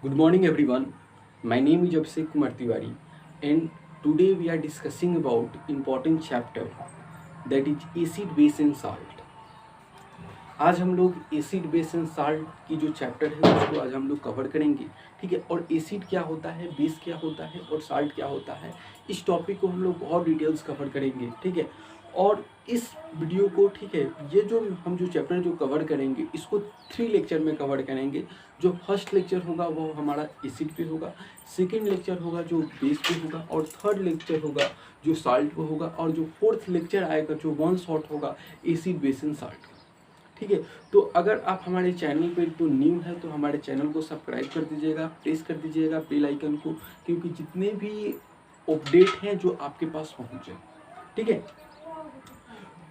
Good morning, everyone. My name is Abhishek Kumar Tiwari, and today we are discussing about important chapter that is acid, base and salt. आज हम लोग acid base and salt की जो chapter है उसको आज हम लोग कवर करेंगे, ठीक है। और एसिड क्या होता है, बेस क्या होता है और साल्ट क्या होता है, इस टॉपिक को हम लोग बहुत डिटेल्स कवर करेंगे, ठीक है। और इस वीडियो को, ठीक है, ये जो हम जो चैप्टर जो कवर करेंगे इसको 3 लेक्चर में कवर करेंगे। जो फर्स्ट लेक्चर होगा वो हमारा एसिड पे होगा, सेकेंड लेक्चर होगा जो बेस पे होगा, और थर्ड लेक्चर होगा जो साल्ट पे होगा, और जो फोर्थ लेक्चर आएगा जो वन शॉट होगा एसिड बेस एंड साल्ट का, ठीक है। तो अगर आप हमारे चैनल पे तो न्यू है तो हमारे चैनल को सब्सक्राइब कर दीजिएगा, प्रेस कर दीजिएगा बेल आइकन को, क्योंकि जितने भी अपडेट हैं जो आपके पास पहुंचे, ठीक है।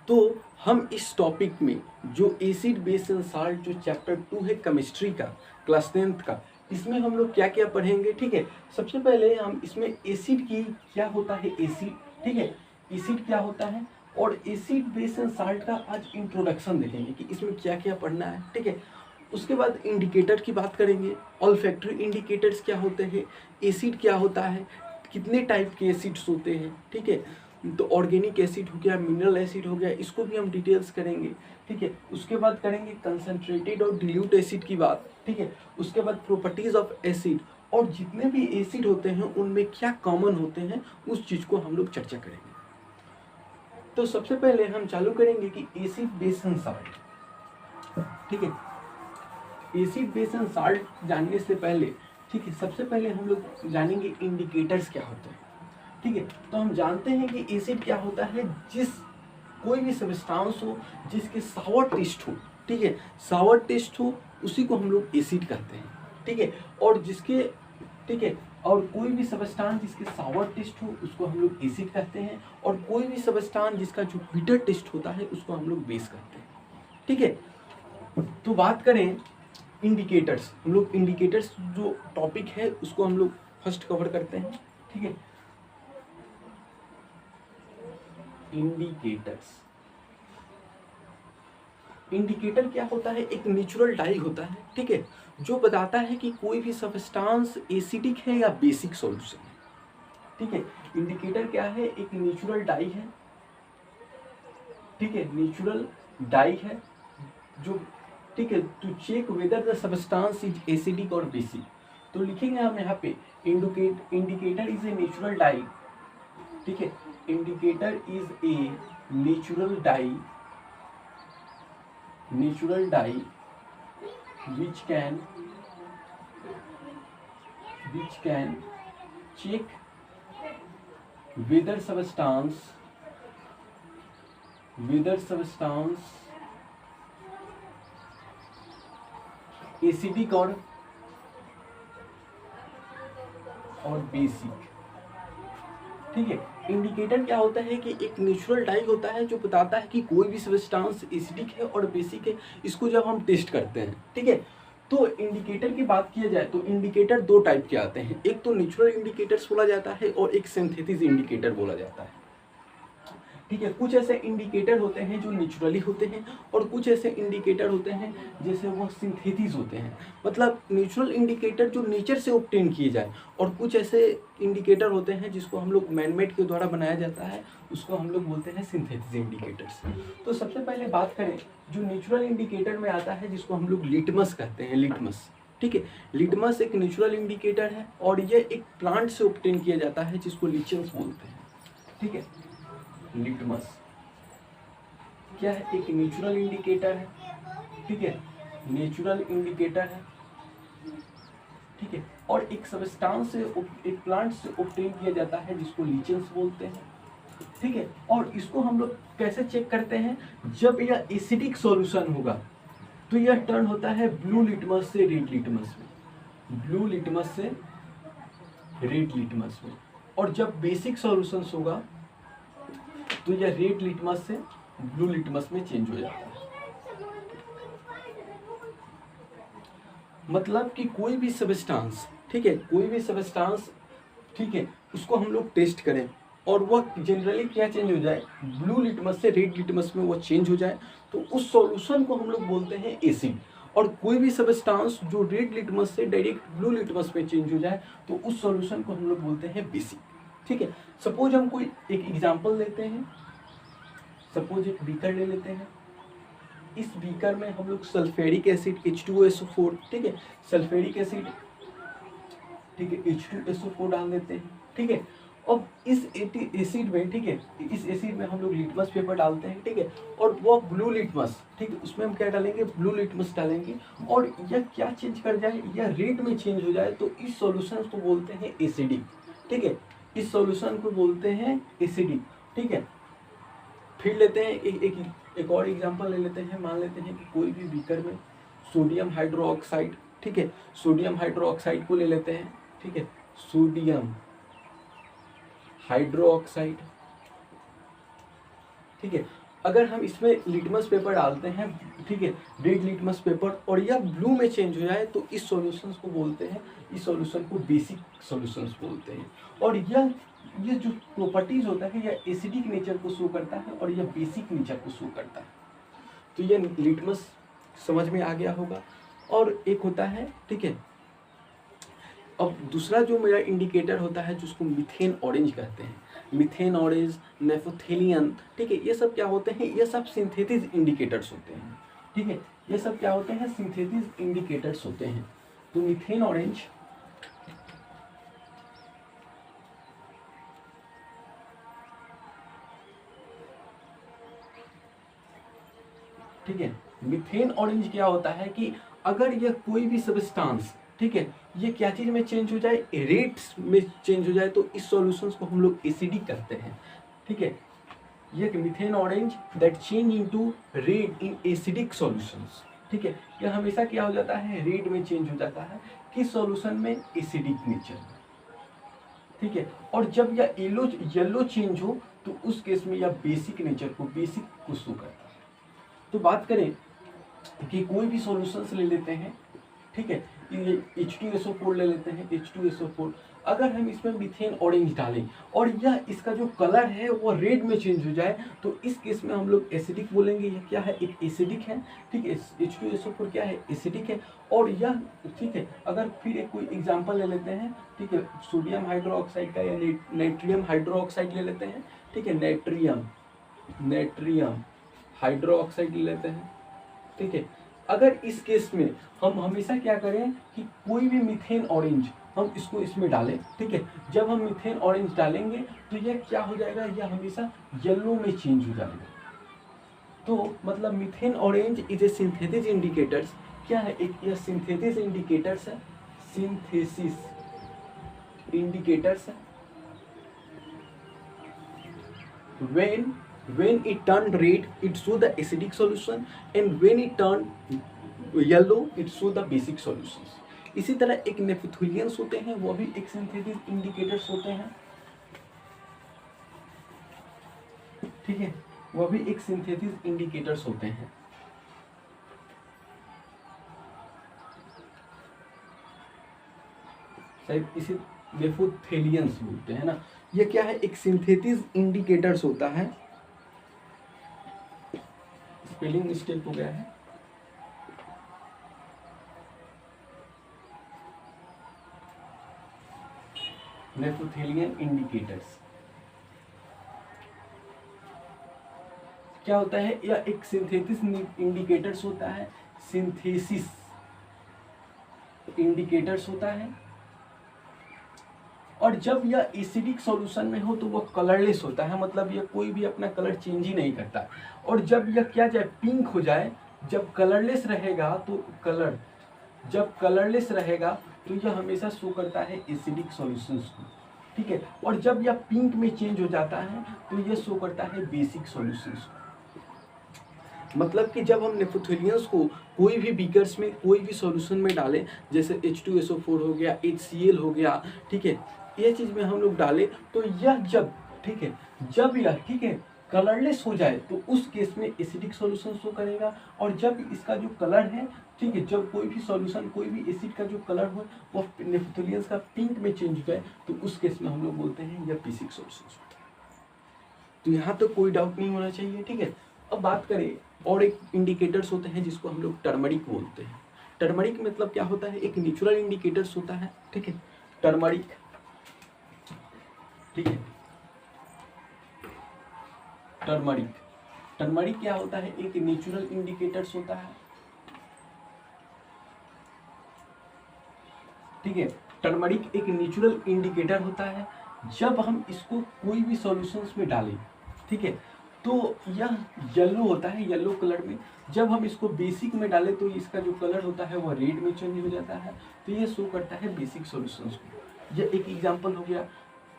तो हम इस टॉपिक में जो एसिड बेस एंड साल्ट जो चैप्टर 2 है केमिस्ट्री का, क्लास 10th का, इसमें हम लोग क्या क्या पढ़ेंगे, ठीक है। सबसे पहले हम इसमें एसिड की क्या होता है, एसिड, ठीक है, एसिड क्या होता है, और एसिड बेस एंड साल्ट का आज इंट्रोडक्शन देखेंगे कि इसमें क्या क्या पढ़ना है, ठीक है। उसके बाद इंडिकेटर की बात करेंगे, ऑल्फैक्टरी इंडिकेटर्स क्या होते हैं, एसिड क्या होता है, कितने टाइप के एसिड्स होते हैं, ठीक है। तो ऑर्गेनिक एसिड हो गया, मिनरल एसिड हो गया, इसको भी हम डिटेल्स करेंगे, ठीक है। उसके बाद करेंगे कंसंट्रेटेड और डिल्यूट एसिड की बात, ठीक है। उसके बाद प्रॉपर्टीज ऑफ एसिड, और जितने भी एसिड होते हैं उनमें क्या कॉमन होते हैं उस चीज़ को हम लोग चर्चा करेंगे। तो सबसे पहले हम चालू करेंगे कि एसिड बेस एंड साल्ट, ठीक है। एसिड बेस एंड साल्ट जानने से पहले, ठीक है, सबसे पहले हम लोग जानेंगे इंडिकेटर्स क्या होते हैं, ठीक है। तो हम जानते हैं कि एसिड क्या होता है, जिस कोई भी सब्सटेंस हो जिसके सावर टेस्ट हो, ठीक है, सावर टेस्ट हो उसी को हम लोग एसिड कहते हैं, ठीक है। और जिसके, ठीक है, और कोई भी सब्सटेंस जिसके सावर टेस्ट हो उसको हम लोग एसिड कहते हैं, और कोई भी सब्सटेंस जिसका जो बिटर टेस्ट होता है उसको हम लोग बेस कहते हैं, ठीक है। तो बात करें इंडिकेटर्स, हम लोग इंडिकेटर्स जो टॉपिक है उसको हम लोग फर्स्ट कवर करते हैं, ठीक है। इंडिकेटर्स, इंडिकेटर क्या होता है, एक नेचुरल डाई होता है, ठीक है, जो बताता है कि कोई भी सब्सटेंस एसिडिक है या बेसिक सॉल्यूशन है, ठीक है। इंडिकेटर क्या है, एक नेचुरल डाई है, ठीक है, नेचुरल डाई है जो, ठीक है, to check whether the substance is acidic और बेसिक। तो लिखेंगे हम यहाँ पे indicator is a natural dye, ठीक है, indicator is a natural dye which can check whether substance acidic और बेसिक, ठीक है। इंडिकेटर क्या होता है कि एक नेचुरल डाई होता है जो बताता है कि कोई भी सब्सटेंस एसिडिक है और बेसिक है, इसको जब हम टेस्ट करते हैं, ठीक है। तो इंडिकेटर की बात किया जाए तो इंडिकेटर 2 टाइप के आते हैं, एक तो नेचुरल इंडिकेटर्स बोला जाता है और एक सिंथेटिक इंडिकेटर बोला जाता है, ठीक है। कुछ ऐसे इंडिकेटर होते हैं जो नेचुरली होते हैं, और कुछ ऐसे इंडिकेटर होते हैं जैसे वो सिंथेटिक होते हैं, मतलब नेचुरल इंडिकेटर जो नेचर से ऑब्टेन किए जाए, और कुछ ऐसे इंडिकेटर होते हैं जिसको हम लोग मैनमेड के द्वारा बनाया जाता है, उसको हम लोग बोलते हैं सिंथेटिक इंडिकेटर्स। तो सबसे पहले बात करें जो नेचुरल इंडिकेटर में आता है जिसको हम लोग लिटमस कहते हैं, लिटमस, ठीक है। लिटमस एक नेचुरल इंडिकेटर है और ये एक प्लांट से ऑब्टेन किया जाता है जिसको लिचेंस बोलते हैं, ठीक है। लिटमस क्या है, एक नेचुरल इंडिकेटर है, ठीक है, नेचुरल इंडिकेटर है, ठीक है। और एक सब्सटेंस से, एक प्लांट से ऑब्टेन किया जाता है जिसको लीचेंस बोलते हैं, ठीक है। और इसको हम लोग कैसे चेक करते हैं, जब यह एसिडिक सॉल्यूशन होगा तो यह टर्न होता है ब्लू लिटमस से रेड लिटमस में, ब्लू लिटमस से रेड लिटमस में, और जब बेसिक सॉल्यूशन होगा तो यह रेड लिटमस से ब्लू लिटमस में चेंज हो जाता है। मतलब कि कोई भी सब्सटेंस, ठीक है, कोई भी सब्सटेंस, ठीक है, उसको हम लोग टेस्ट करें और वह जनरली क्या चेंज हो जाए, ब्लू लिटमस से रेड लिटमस में वो चेंज हो जाए, तो उस सॉल्यूशन को हम लोग बोलते हैं एसिड। और कोई भी सब्सटेंस जो रेड लिटमस से डायरेक्ट ब्लू लिटमस में चेंज हो जाए तो उस सॉल्यूशन को हम लोग बोलते हैं बेसिक। ठीक है, सपोज हम कोई एक एग्जांपल लेते हैं, सपोज एक बीकर ले लेते हैं, इस बीकर में हम लोग सल्फ्यूरिक एसिड H2SO4, ठीक है, सल्फ्यूरिक एसिड, ठीक है, H2SO4 डाल देते हैं। ठीक है, अब इस एसिड में, ठीक है, इस एसिड में हम लोग लिटमस पेपर डालते हैं। ठीक है, और वो ब्लू लिटमस, ठीक है, उसमें हम क्या डालेंगे, ब्लू लिटमस डालेंगे, और यह क्या चेंज कर जाए, यह रेड में चेंज हो जाए तो इस सॉल्यूशन को बोलते हैं एसिडिक। ठीक है, इस सॉल्यूशन को बोलते हैं एसिडिक। ठीक है, फिर लेते हैं एक और एग्जांपल ले लेते हैं। मान लेते हैं कि कोई भी बीकर में सोडियम हाइड्रोक्साइड, ठीक है, सोडियम हाइड्रोक्साइड को ले लेते हैं। ठीक है, सोडियम हाइड्रोक्साइड, ठीक है, अगर हम इसमें लिटमस पेपर डालते हैं, ठीक है, रेड लिटमस पेपर, और यह ब्लू में चेंज हो जाए तो इस सॉल्यूशंस को बोलते हैं, इस सॉल्यूशन को बेसिक सॉल्यूशंस बोलते हैं। और यह जो प्रॉपर्टीज होता है यह एसिडिक नेचर को शो करता है और यह बेसिक नेचर को शो करता है। तो यह लिटमस समझ में आ गया होगा। और एक होता है, ठीक है, अब दूसरा जो मेरा इंडिकेटर होता है जिसको मीथेन ऑरेंज कहते हैं, मीथेन ऑरेंज, नेफोथेलियन, ठीक है, ये सब क्या होते हैं, ये सब सिंथेटिक इंडिकेटर्स होते हैं। ठीक है, ये सब क्या होते हैं, सिंथेटिक इंडिकेटर्स होते हैं। तो मीथेन ऑरेंज, ठीक है, मीथेन ऑरेंज क्या होता है कि अगर यह कोई भी सब्सटेंस, ठीक है, ये क्या चीज में चेंज हो जाए, रेड्स में चेंज हो जाए तो इस सॉल्यूशंस को हम लोग एसिडिक कहते हैं। ठीक है, ये methane orange that change into red in acidic solutions. ठीक है, यह हमेशा क्या हो जाता है, रेड में चेंज हो जाता है, किस सॉल्यूशन में, एसिडिक नेचर में। ठीक है, और जब यह येलो चेंज हो तो उस केस में यह बेसिक नेचर को, बेसिक को शो करता है। तो बात करें कि कोई भी सॉल्यूशंस ले लेते हैं, ठीक है, ये H2SO4 ले लेते हैं, H2SO4, अगर हम इसमें मीथेन ऑरेंज डालें और यह इसका जो कलर है वो रेड में चेंज हो जाए तो इस केस में हम लोग एसिडिक बोलेंगे। यह क्या है, एक एसिडिक है। ठीक है, H2SO4 क्या है, एसिडिक है। और यह, ठीक है, अगर फिर एक कोई एग्जांपल ले लेते हैं, ठीक है, सोडियम हाइड्रोक्साइड का या नाइट्रियम हाइड्रोक्साइड ले लेते हैं। ठीक है, नाइट्रियम हाइड्रोक्साइड ले लेते हैं। ठीक है, अगर इस केस में हम हमेशा क्या करें कि कोई भी मीथेन ऑरेंज हम इसको इसमें डालें। ठीक है, जब हम मीथेन ऑरेंज डालेंगे तो यह क्या हो जाएगा, यह हमेशा येलो में चेंज हो जाएगा। तो मतलब methane orange is a synthesis indicators, क्या है, एक यह सिंथेसिस इंडिकेटर्स है, सिंथेसिस इंडिकेटर्स है। when it turned red it show the acidic solution and when it turned yellow it show the basic solutions। इसी तरह एक नेफेथुलियंस होते हैं, वो भी एक सिंथेटिक इंडिकेटर्स होते हैं। ठीक है, वो भी एक सिंथेटिक इंडिकेटर्स होते हैं। शायद इसे नेफोथेलियंस बोलते हैं ना। ये क्या है, एक सिंथेटिक इंडिकेटर्स होता है। स्पेलिंग मिस्टेक हो गया है, नेफोथेलियन इंडिकेटर्स क्या होता है, यह एक सिंथेसिस इंडिकेटर्स होता है, सिंथेसिस इंडिकेटर्स होता है। और जब यह एसिडिक सॉल्यूशन में हो तो वह कलरलेस होता है, मतलब यह कोई भी अपना कलर चेंज ही नहीं करता। और जब यह क्या जाए, पिंक हो जाए, जब कलरलेस रहेगा तो जब कलरलेस रहेगा तो यह हमेशा शो करता है एसिडिक सॉल्यूशंस को। ठीक है, और जब यह पिंक में चेंज हो जाता है तो यह शो करता है बेसिक सॉल्यूशंस को। मतलब कि जब हम नेफोथेलियंस को कोई भी बीकर्स में, कोई भी सॉल्यूशन में डालें, जैसे H2SO4 हो गया, HCl हो गया, ठीक है, ये चीज़ में हम लोग डालें तो यह जब, ठीक है, जब यह, ठीक है, कलरलेस हो जाए तो उस केस में एसिडिक सॉल्यूशन शो करेगा। और जब इसका जो कलर है, ठीक है, जब कोई भी सॉल्यूशन, कोई भी एसिड का जो कलर हो वो नेफोथेलियंस का पिंक में चेंज हो जाए तो उस केस में हम लोग बोलते हैं यह बेसिक सॉल्यूशन होता है। तो यहाँ तो कोई डाउट नहीं होना चाहिए। ठीक है, अब बात करें और एक इंडिकेटर्स होते हैं जिसको हम लोग टर्मरिक बोलते हैं। टर्मरिक मतलब क्या होता है, एक नेचुरल इंडिकेटर्स होता है, ठीक है, टर्मरिक, ठीक है, टर्मरिक, टर्मरिक क्या होता है, एक नेचुरल इंडिकेटर्स होता है, ठीक है, टर्मरिक एक नेचुरल इंडिकेटर होता है। जब हम इसको कोई भी सॉल्यूशंस में डालें, ठीक है, तो यह येलो होता है, येलो कलर में। जब हम इसको बेसिक में डालें तो इसका जो कलर होता है वह रेड में चेंज हो जाता है, तो ये शो करता है बेसिक सॉल्यूशंस को। यह एक एग्जांपल हो गया,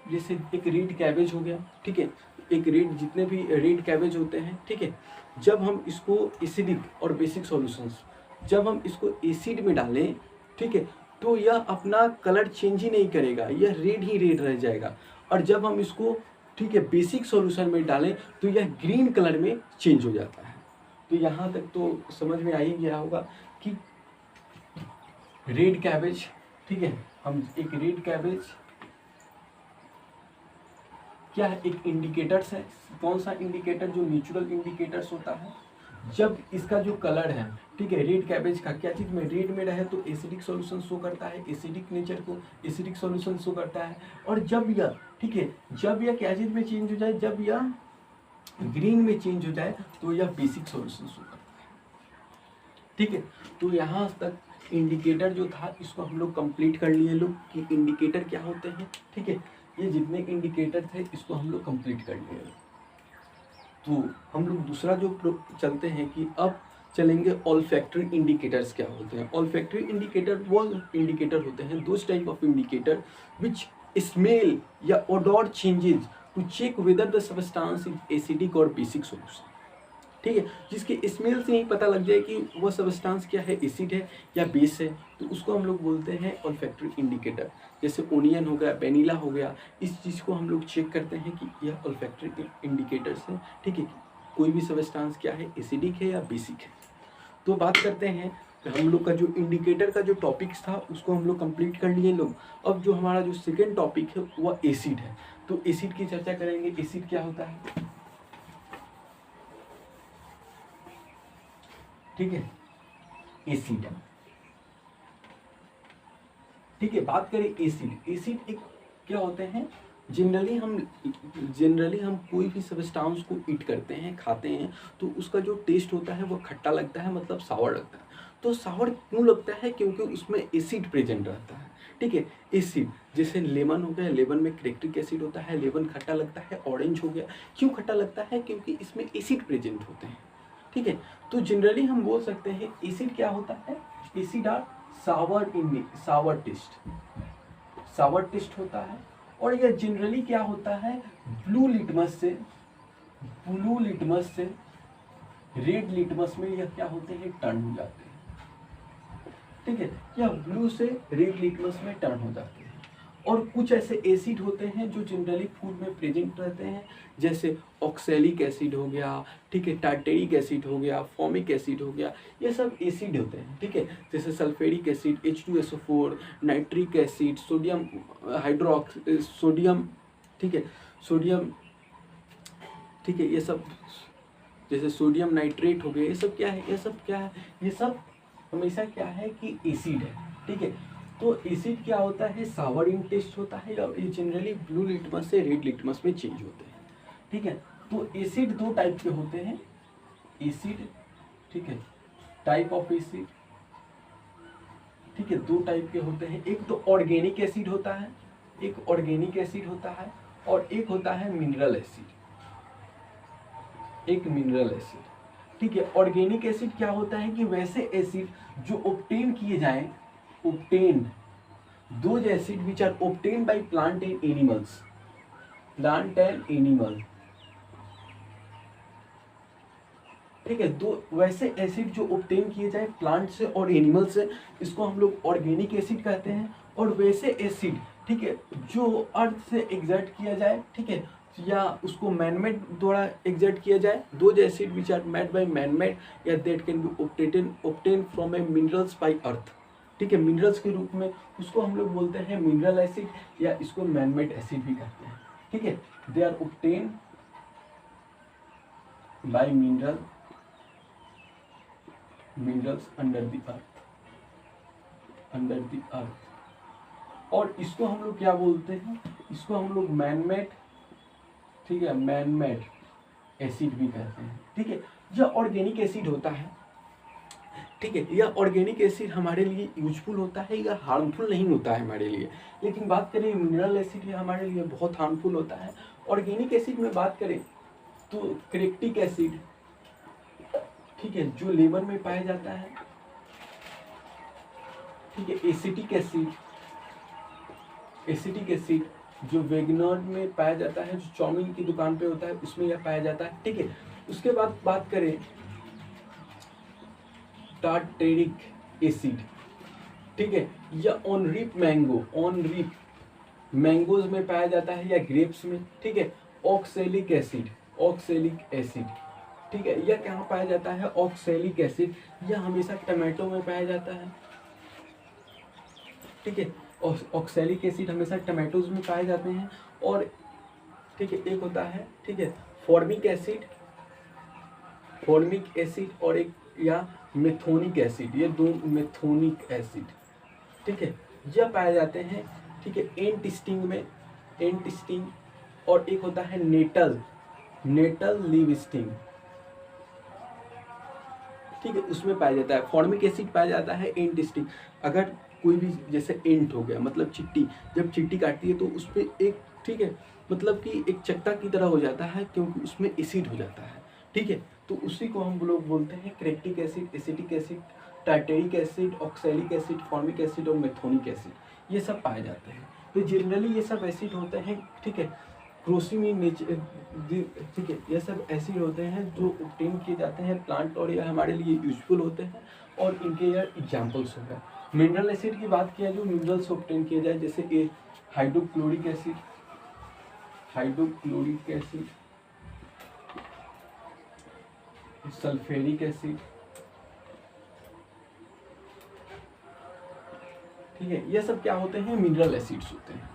जैसे एक रेड कैबेज हो गया, ठीक है, एक रेड, जितने भी रेड कैबेज होते हैं, ठीक है, जब हम इसको एसिडिक और बेसिक सॉल्यूशंस, जब हम इसको एसिड में डालें, ठीक है, तो यह अपना कलर चेंज ही नहीं करेगा, यह रेड ही रेड रह जाएगा। और जब हम इसको, ठीक है, बेसिक सॉल्यूशन में डालें तो यह ग्रीन कलर में चेंज हो जाता है। तो यहाँ तक तो समझ में आ ही गया होगा कि रेड कैबेज, ठीक है, हम एक रेड कैबेज क्या है, एक इंडिकेटर्स है। कौन सा इंडिकेटर, जो नेचुरल इंडिकेटर्स होता है, जब इसका जो कलर है, ठीक है, रेड कैबेज का क्या चीज़ में रेड में रहे तो एसिडिक सॉल्यूशन शो करता है, एसिडिक नेचर को एसिडिक सॉल्यूशन शो करता है। और जब यह, ठीक है, जब यह क्या चीज़ में चेंज हो जाए, जब यह ग्रीन में चेंज हो जाए तो यह बेसिक सॉल्यूशन शो करता है, ठीक है। तो यहाँ तक इंडिकेटर जो था इसको हम लोग कंप्लीट कर लिए लोग कि इंडिकेटर क्या होते हैं, ठीक है। ये जितने इंडिकेटर थे इसको हम लोग कंप्लीट कर लिए। तो हम लोग दूसरा जो चलते हैं कि अब चलेंगे ऑल्फैक्टरी इंडिकेटर्स क्या होते हैं। ऑल्फैक्टरी इंडिकेटर वो इंडिकेटर होते हैं, those type of indicator which smell या odour changes to check whether the substance is acidic और बेसिक सॉल्यूशन, ठीक है, जिसके स्मेल से ही पता लग जाए कि वह सब्सटेंस क्या है, एसिड है या बेस है, तो उसको हम लोग बोलते हैं ऑल्फैक्टरी इंडिकेटर। जैसे ओनियन हो गया, वेनिला हो गया, इस चीज़ को हम लोग चेक करते हैं कि यह ऑल्फैक्टरी इंडिकेटर्स है, ठीक है, कोई भी सब्सटेंस क्या है, एसिडिक है या बेसिक है। तो बात करते हैं, हम लोग का जो इंडिकेटर का जो टॉपिक्स था उसको हम लोग कंप्लीट कर लिए लोग। अब जो हमारा जो सेकेंड टॉपिक है वह एसिड है, तो एसिड की चर्चा करेंगे। एसिड क्या होता है, ठीक है, एसिड, ठीक है। बात करें एसिड, एसिड एक क्या होते हैं, जनरली हम कोई भी सब्सटेंस को ईट करते हैं, खाते हैं, तो उसका जो टेस्ट होता है वो खट्टा लगता है, मतलब सावर लगता है। तो सावर क्यों लगता है, क्योंकि उसमें एसिड प्रेजेंट रहता है, ठीक है। एसिड जैसे लेमन हो गया, लेमन में क्रेक्टिक एसिड होता है, लेमन खट्टा लगता है। ऑरेंज हो गया, क्यों खट्टा लगता है, क्योंकि इसमें एसिड प्रेजेंट होते हैं, ठीक है। तो जनरली हम बोल सकते हैं एसिड क्या होता है, acid are sour in sour taste होता है। और यह जनरली क्या होता है, ब्लू लिटमस से रेड लिटमस में यह क्या होते हैं, टर्न हो जाते हैं, ठीक है। यह ब्लू से रेड लिटमस में टर्न हो जाते हैं। और कुछ ऐसे एसिड होते हैं जो जनरली फूड में प्रेजेंट रहते हैं, जैसे ऑक्सैलिक एसिड हो गया, ठीक है, टार्टेरिक एसिड हो गया, फॉर्मिक एसिड हो गया, ये सब एसिड होते हैं, ठीक है। जैसे sulphuric acid, H2SO4, nitric acid, sodium sodium, ठीक है, सोडियम, ठीक है, ये सब जैसे सोडियम नाइट्रेट हो गया, ये सब क्या है, ये सब क्या है, ये सब हमेशा क्या है कि एसिड है, ठीक है। तो एसिड क्या होता है, सावर इन टेस्ट होता है, और ये जनरली ब्लू लिटमस से रेड लिटमस में चेंज होते हैं, ठीक है। तो एसिड दो टाइप के होते हैं, एसिड, ठीक है, टाइप ऑफ एसिड, ठीक है, दो टाइप के होते हैं। एक तो ऑर्गेनिक एसिड होता है, एक ऑर्गेनिक एसिड होता है, और एक होता है मिनरल एसिड, एक मिनरल एसिड, ठीक है। ऑर्गेनिक एसिड क्या होता है कि वैसे एसिड जो ऑब्टेन किए जाएं, obtained those acid which are obtained by plant and animals, ठीक है। दो वैसे एसिड जो ऑब्टेन किए जाए प्लांट से और एनिमल से, इसको हम लोग ऑर्गेनिक एसिड कहते हैं। और वैसे एसिड, ठीक है, जो अर्थ से एग्जर्ट किया जाए, ठीक है, या उसको मैनमेड द्वारा एग्जर्ट किया जाए, दो acid which are made by manmade या that can be obtain from a minerals by earth, ठीक है, मिनरल्स के रूप में, उसको हम लोग बोलते हैं मिनरल एसिड, या इसको मैनमेड एसिड भी कहते हैं, ठीक है। They are obtain by minerals under the earth, under the earth. और इसको हम लोग क्या बोलते हैं, इसको हम लोग मैनमेड, ठीक है, मैनमेड एसिड भी कहते हैं। ठीक है, यह ऑर्गेनिक एसिड होता है। ठीक है, यह ऑर्गेनिक एसिड हमारे लिए यूजफुल होता है या हार्मफुल नहीं होता है हमारे लिए। लेकिन बात करें मिनरल एसिड, यह हमारे लिए बहुत हार्मफुल होता है। ऑर्गेनिक एसिड में बात करें तो क्रेक्टिक एसिड, ठीक है, जो लीवर में पाया जाता है। ठीक है, एसिटिक एसिड, एसिटिक एसिड जो वेगनर में पाया जाता है, जो चाउमीन की दुकान पे होता है उसमें यह पाया जाता है। ठीक है, उसके बाद बात करें टार्टेरिक एसिड, ठीक है, या on ripe mango, on ripe mangoes में पाया जाता है या ग्रेप्स में। ठीक है, ऑक्सैलिक एसिड, ऑक्सैलिक एसिड, ठीक है, यह कहाँ पाया जाता है, ऑक्सैलिक एसिड, यह हमेशा टमाटो में पाया जाता है। ठीक है, ऑक्सैलिक एसिड हमेशा टमाटोज में पाए जाते हैं। और ठीक है, एक होता है, ठीक है, फॉर्मिक एसिड, फॉर्मिक एसिड, और एक या मेथोनिक एसिड, ये दो मेथोनिक एसिड, ठीक है, यह पाए जाते हैं। ठीक है, एंट स्टिंग में, एंट स्टिंग, और एक होता है नेटल, नेटल लीव स्टिंग, ठीक है, उसमें पाया जाता है। फॉर्मिक एसिड पाया जाता है एंट स्टिंग। अगर कोई भी जैसे एंट हो गया, मतलब चिट्टी, जब चिट्टी काटती है तो उस पर एक, ठीक है, मतलब कि एक चकता की तरह हो जाता है क्योंकि उसमें एसिड हो जाता है। ठीक है, तो उसी को हम लोग बोलते हैं क्रेक्टिक acid, acetic acid, tartaric acid, oxalic acid, formic acid और मेथोनिक एसिड, ये सब पाए जाते हैं। तो जनरली ये सब एसिड होते हैं, ठीक है, क्रोसिन नेचर, ठीक है, ये सब एसिड होते हैं जो ऑब्टेन किए जाते हैं प्लांट, और ये हमारे लिए यूजफुल होते हैं। और इनके यार एग्जाम्पल्स हो गए। मिनरल एसिड की बात किया जो मिनरल्स ऑब्टेन किए जाए, जैसे a hydrochloric acid, hydrochloric acid, sulphuric acid, ठीक है, ये सब क्या होते हैं, मिनरल एसिड्स होते हैं।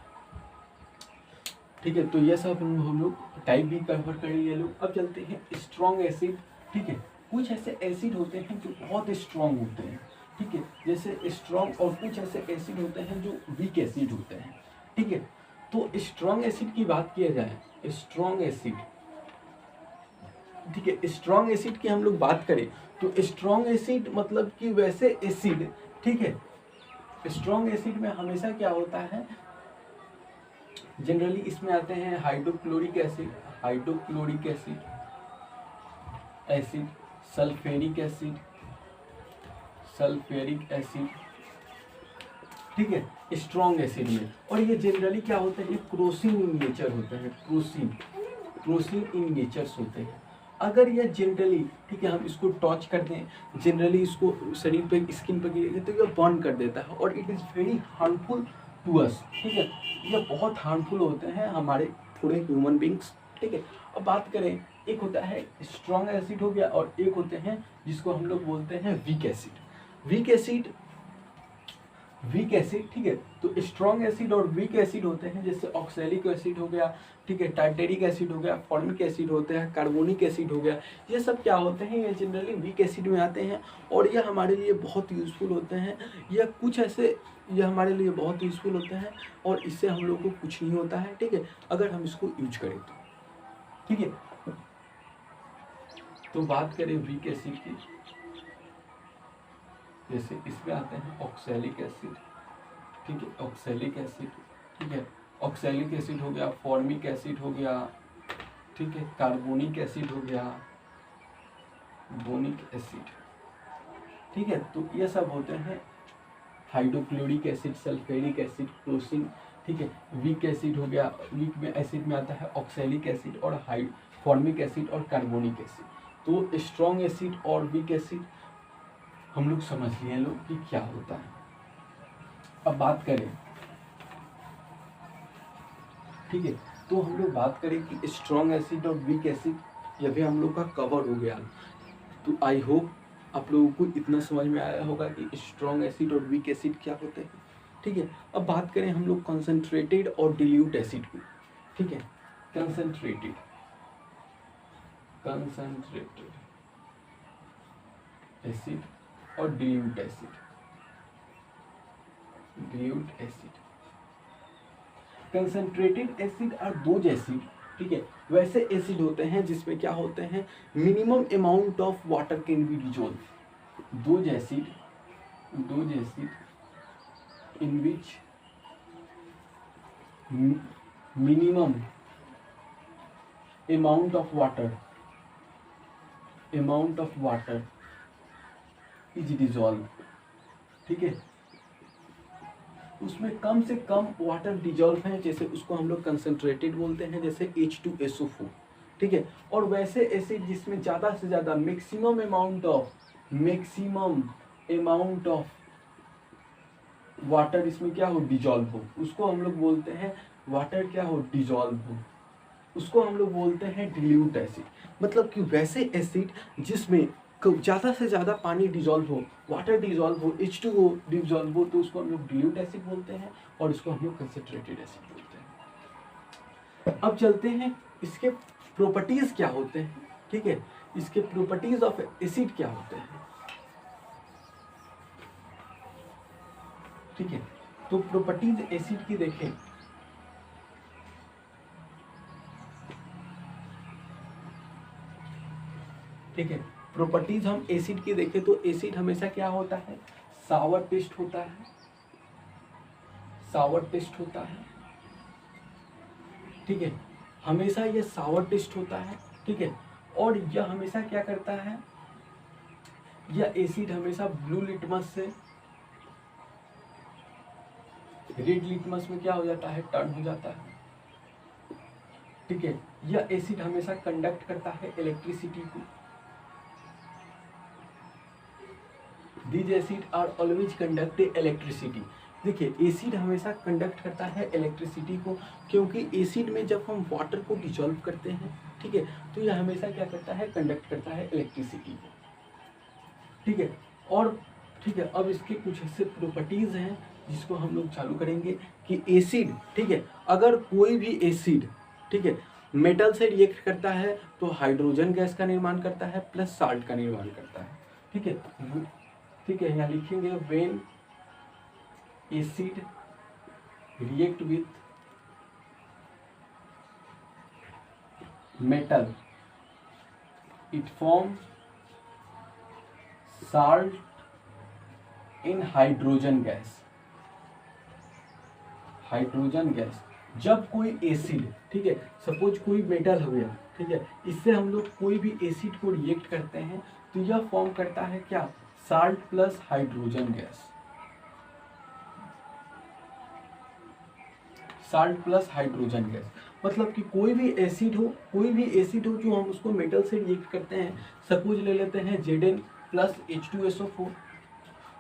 ठीक है, तो ये सब हम लोग टाइप भी कवर कर लिए लोग। अब चलते हैं स्ट्रॉन्ग एसिड। ठीक है, कुछ ऐसे एसिड होते हैं जो बहुत स्ट्रॉन्ग होते हैं, ठीक है, जैसे स्ट्रॉन्ग, और कुछ ऐसे एसिड होते हैं जो वीक एसिड होते हैं। ठीक है, तो स्ट्रॉन्ग एसिड की बात किया जाए, स्ट्रॉन्ग एसिड, ठीक है, स्ट्रॉन्ग एसिड की हम लोग बात करें तो स्ट्रॉन्ग एसिड मतलब कि वैसे एसिड, ठीक है, स्ट्रॉन्ग एसिड में हमेशा क्या होता है, जनरली इसमें आते हैं hydrochloric acid, hydrochloric acid, acid, sulphuric acid, sulphuric acid, ठीक है, स्ट्रॉन्ग एसिड में। और ये जनरली क्या होते हैं, क्रोसिन इन नेचर होते हैं, क्रोसिन, क्रोसिन इन नेचर्स होते हैं। अगर यह जनरली, ठीक है, हम इसको टच कर दें, जनरली इसको शरीर पे, स्किन पे गिरेगा तो यह बर्न कर देता है और it is very harmful to us. ठीक है, ये बहुत हार्मफुल होते हैं हमारे पूरे ह्यूमन बींग्स। ठीक है, अब बात करें, एक होता है स्ट्रॉन्ग एसिड हो गया, और एक होते हैं जिसको हम लोग बोलते हैं weak acid. Weak acid, weak acid, ठीक है, तो स्ट्रॉन्ग एसिड और वीक एसिड होते हैं, जैसे ऑक्सैलिक एसिड हो गया, ठीक है, टार्टेरिक एसिड हो गया, फॉर्मिक एसिड होते हैं, कार्बोनिक एसिड हो गया, ये सब क्या होते हैं, ये जनरली वीक एसिड में आते हैं और ये हमारे लिए बहुत यूज़फुल होते हैं। या कुछ ऐसे, ये हमारे लिए बहुत यूज़फुल होते हैं और इससे हम लोग को कुछ नहीं होता है, ठीक है, अगर हम इसको यूज करें तो। ठीक है, तो बात करें वीक एसिड की, जैसे इसमें आते हैं ऑक्सैलिक एसिड, ठीक है, ऑक्सैलिक एसिड, ठीक है, ऑक्सैलिक एसिड हो गया, फॉर्मिक एसिड हो गया, ठीक है, कार्बोनिक एसिड हो गया, बोनिक एसिड, ठीक है, तो ये सब होते हैं hydrochloric acid, sulphuric acid, Crocin, ठीक है, वीक एसिड हो गया, वीक में एसिड में आता है ऑक्सैलिक एसिड और फॉर्मिक एसिड और कार्बोनिक एसिड। तो स्ट्रॉन्ग एसिड और वीक एसिड हम लोग समझ लिए लोग कि क्या होता है। अब बात करें, ठीक है, तो हम लोग बात करें कि स्ट्रॉन्ग एसिड और वीक एसिड, यह भी हम लोग का कवर हो गया। तो आई होप आप लोगों को इतना समझ में आया होगा कि स्ट्रॉन्ग एसिड और वीक एसिड क्या होते हैं। ठीक है, अब बात करें हम लोग कंसंट्रेटेड और डिल्यूट एसिड की। ठीक है, कंसंट्रेटेड, कंसंट्रेटेड एसिड और dilute acid. dilute acid. Concentrated acid और डोज एसिड, ठीक है, वैसे एसिड होते हैं जिसमें क्या होते हैं, minimum amount of water can be dissolve. Dose acid in which minimum amount of water is dissolved, ठीक है, उसमें कम से कम वाटर डिजॉल्व है, जैसे उसको हम लोग कंसंट्रेटेड बोलते हैं, जैसे H2SO4, ठीक है। और वैसे एसिड जिसमें ज़्यादा से ज़्यादा मैक्सिमम अमाउंट ऑफ वाटर इसमें क्या हो, डिजॉल्व हो, उसको हम लोग बोलते हैं वाटर क्या हो, डिजॉल्व हो, उसको हम लोग बोलते हैं डिल्यूट एसिड। मतलब कि वैसे एसिड जिसमें ज़्यादा से ज़्यादा पानी डिजॉल्व हो, वाटर डिजॉल्व हो, H2O डिजॉल्व हो, तो उसको हम लोग डिल्यूट एसिड बोलते हैं, और इसको हम लोग कंसंट्रेटेड एसिड बोलते हैं। अब चलते हैं इसके प्रॉपर्टीज़ क्या होते हैं, ठीक है, इसके प्रॉपर्टीज़ ऑफ एसिड क्या होते हैं, ठीक है। तो प्रॉपर्टीज एसिड की देखें, ठीक है, प्रॉपर्टीज हम एसिड की देखें तो एसिड हमेशा क्या होता है, सावर टेस्ट होता है, ठीक है, हमेशा ये सावर टेस्ट होता है, ठीक है। और यह हमेशा क्या करता है, यह एसिड हमेशा ब्लू लिटमस से रेड लिटमस में क्या हो जाता है, टर्न हो जाता है, ठीक है। यह एसिड हमेशा कंडक्ट करता है इलेक्ट्रिसिटी को। These acid are always conduct electricity. देखिए, एसिड हमेशा कंडक्ट करता है इलेक्ट्रिसिटी को, क्योंकि एसिड में जब हम वाटर को डिसॉल्व करते हैं, ठीक है, तो यह हमेशा क्या करता है, कंडक्ट करता है इलेक्ट्रिसिटी को, ठीक है। और ठीक है, अब इसके कुछ ऐसे प्रॉपर्टीज हैं जिसको हम लोग चालू करेंगे कि एसिड, ठीक है, अगर कोई भी एसिड, ठीक है, मेटल से रिएक्ट करता है तो हाइड्रोजन गैस का निर्माण करता है प्लस साल्ट का निर्माण करता है, ठीक है, ठीक है। यहाँ लिखेंगे when acid react with metal it form salt in hydrogen gas. जब कोई एसिड, ठीक है, सपोज कोई मेटल हो गया, ठीक है, इससे हम लोग कोई भी एसिड को रिएक्ट करते हैं तो यह फॉर्म करता है क्या, साल्ट प्लस हाइड्रोजन गैस, मतलब कि कोई भी एसिड हो जो हम उसको मेटल से रिएक्ट करते हैं, सपोज ले लेते हैं Zn प्लस H2SO4,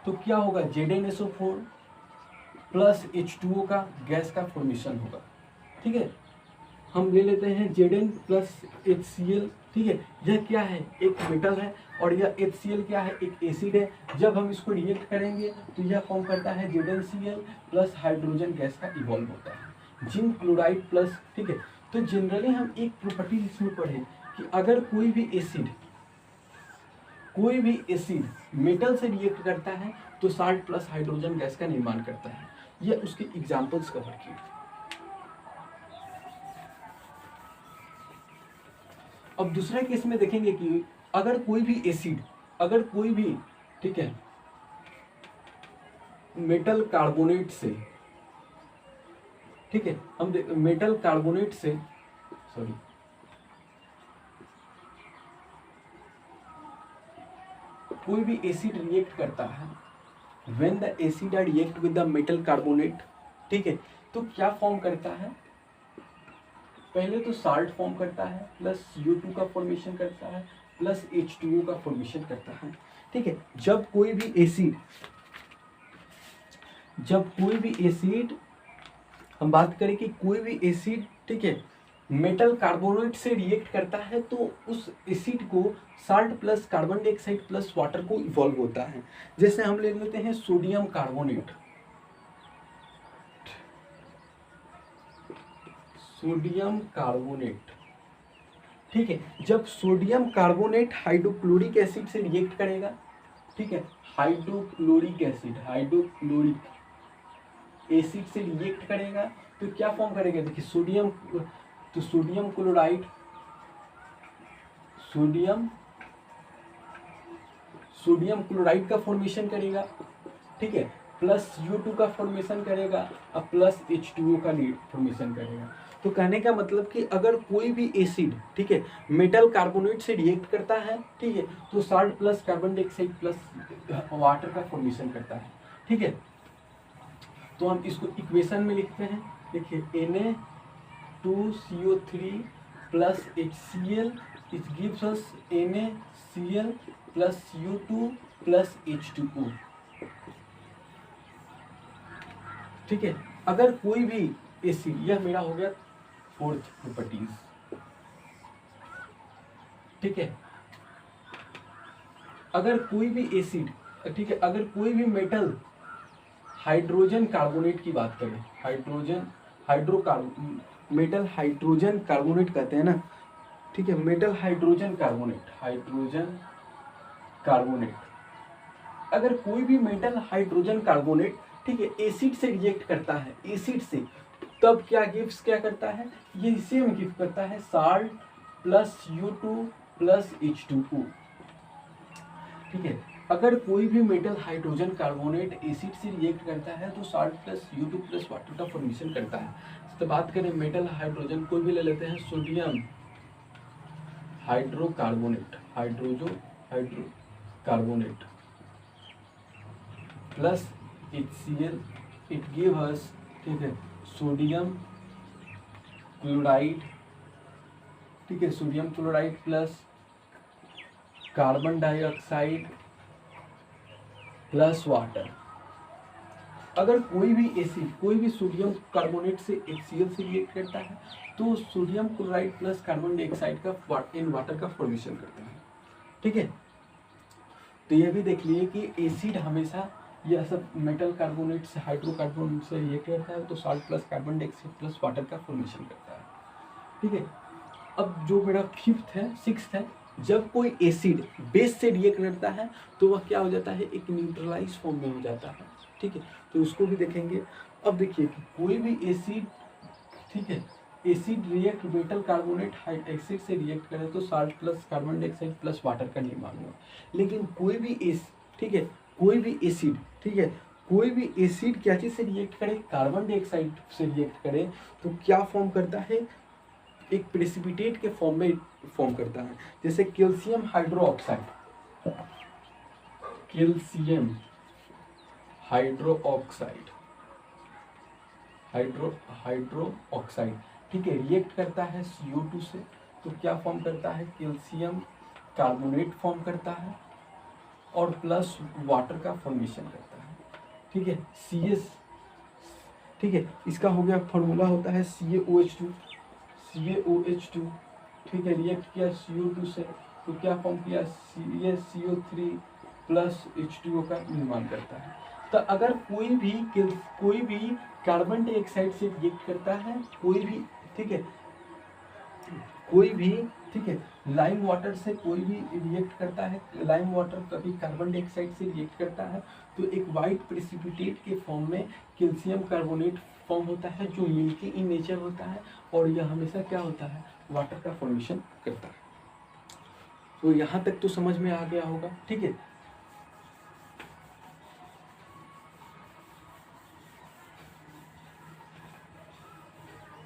तो क्या होगा, ZnSO4 प्लस H2O का गैस का फॉर्मेशन होगा, ठीक है। हम ले लेते हैं Zn प्लस HCl, ठीक है, यह क्या है, एक मेटल है, और यह HCl क्या है, एक एसिड है। जब हम इसको रिएक्ट करेंगे तो यह फॉर्म करता है ZnCl प्लस हाइड्रोजन गैस का इवॉल्व होता है, जिंक क्लोराइड प्लस, ठीक है। तो जनरली हम एक प्रॉपर्टी इसमें पढ़े कि अगर कोई भी एसिड मेटल से रिएक्ट करता है तो साल्ट प्लस हाइड्रोजन गैस का निर्माण करता है। यह उसके एग्जाम्पल्स कवर किए। अब दूसरे केस में देखेंगे कि अगर कोई भी एसिड, ठीक है, मेटल कार्बोनेट से, ठीक है, हम मेटल कार्बोनेट से, कोई भी एसिड रिएक्ट करता है, when the acid are react with the metal carbonate, ठीक है, तो क्या फॉर्म करता है, पहले तो साल्ट फॉर्म करता है प्लस CO2 का फॉर्मेशन करता है प्लस H2O का फॉर्मेशन करता है, ठीक है। जब कोई भी एसिड हम बात करें कि कोई भी एसिड, ठीक है, मेटल कार्बोनेट से रिएक्ट करता है तो उस एसिड को salt plus carbon dioxide plus water को इवॉल्व होता है। जैसे हम ले लेते हैं सोडियम कार्बोनेट, ठीक है, जब सोडियम कार्बोनेट हाइड्रोक्लोरिक एसिड से रिएक्ट करेगा, ठीक है, हाइड्रोक्लोरिक एसिड से रिएक्ट करेगा तो क्या फॉर्म करेगा, देखिए सोडियम, तो सोडियम क्लोराइड, सोडियम क्लोराइड का फॉर्मेशन करेगा, ठीक है, प्लस U2 का फॉर्मेशन करेगा और प्लस H2O का फॉर्मेशन करेगा। तो कहने का मतलब कि अगर कोई भी एसिड, ठीक है, मेटल कार्बोनेट से रिएक्ट करता है, ठीक है, तो salt plus carbon dioxide plus water का फॉर्मेशन करता है, ठीक है। तो हम इसको इक्वेशन में लिखते हैं, देखिए Na2CO3 plus HCl it gives us NaCl plus U2 plus H2O, ठीक है। अगर कोई भी एसिड, यह मेरा हो गया फोर्थ प्रॉपर्टीज, ठीक है। अगर कोई भी एसिड, ठीक है, अगर कोई भी मेटल हाइड्रोजन कार्बोनेट की बात करें, मेटल हाइड्रोजन कार्बोनेट कहते हैं ना, ठीक है, मेटल हाइड्रोजन कार्बोनेट, अगर कोई भी मेटल हाइड्रोजन कार्बोनेट, ठीक है, एसिड से रिएक्ट करता है, एसिड से, तब क्या गिव्स क्या करता है, ये सेम गिफ्ट करता है salt plus U2 plus H2O, ठीक है। अगर कोई भी मेटल हाइड्रोजन कार्बोनेट एसिड से रिएक्ट करता है तो salt plus U2 plus water का फॉर्मेशन करता है। तो बात करें मेटल हाइड्रोजन, कोई भी ले लेते हैं, sodium hydrocarbonate plus HCl it give us, ठीक है, सोडियम क्लोराइड, ठीक है, sodium chloride plus carbon dioxide plus water. अगर कोई भी एसिड, कोई भी सोडियम कार्बोनेट से HCl से रिएक्ट करता है तो sodium chloride plus carbon dioxide का वाटर का फॉर्मेशन करता है, ठीक है। तो ये भी देख लिए कि एसिड हमेशा यह सब मेटल कार्बोनेट से, हाइड्रोकार्बोनेट से रिएक्ट करता है तो salt plus carbon dioxide plus water का फॉर्मेशन करता है, ठीक है। अब जो मेरा सिक्स्थ है, जब कोई एसिड बेस से रिएक्ट करता है तो वह क्या हो जाता है, एक न्यूट्रलाइज फॉर्म में हो जाता है, ठीक है। तो उसको भी देखेंगे। अब देखिए कि कोई भी एसिड, ठीक है, acid react metal carbonate acid से रिएक्ट करे तो salt plus carbon dioxide plus water का निर्माण हुआ। लेकिन कोई भी ठीक है, कोई भी एसिड, ठीक है, कोई भी एसिड क्या चीज से रिएक्ट करे, कार्बन डाइऑक्साइड से रिएक्ट करे तो क्या फॉर्म करता है, एक प्रेसिपिटेट के फॉर्म में फॉर्म करता है। जैसे कैल्शियम हाइड्रोक्साइड, हाइड्रोक्साइड, ठीक है, रिएक्ट करता है CO2 से तो क्या फॉर्म करता है, कैल्शियम कार्बोनेट फॉर्म करता है और प्लस वाटर का फॉर्मेशन करता है, ठीक है, CS, ठीक है। इसका हो गया फॉर्मूला होता है CaOH2, ठीक है, रिएक्ट किया CO2 से तो क्या फॉर्म किया, CaCO3 प्लस H2O का निर्माण करता है। तो अगर कोई भी कार्बन डाइऑक्साइड से रिएक्ट करता है, कोई भी, ठीक है, लाइम वाटर से कोई भी रिएक्ट करता है, लाइम वाटर कभी कार्बन डाइऑक्साइड से रिएक्ट करता है तो एक वाइट प्रेसिपिटेट के फॉर्म में कैल्शियम कार्बोनेट फॉर्म होता है जो मिल्की इन नेचर होता है और यह हमेशा क्या होता है, वाटर का फॉर्मेशन करता है। तो यहाँ तक तो समझ में आ गया होगा, ठीक है।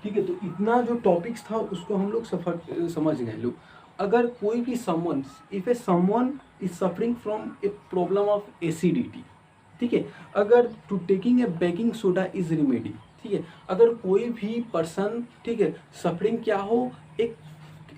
ठीक है, तो इतना जो टॉपिक्स था उसको हम लोग समझ गए लोग। अगर कोई भी someone, if a someone is suffering from a problem of acidity, ठीक है, अगर to taking a baking soda is remedy, ठीक है, अगर कोई भी पर्सन, ठीक है, सफरिंग क्या हो, एक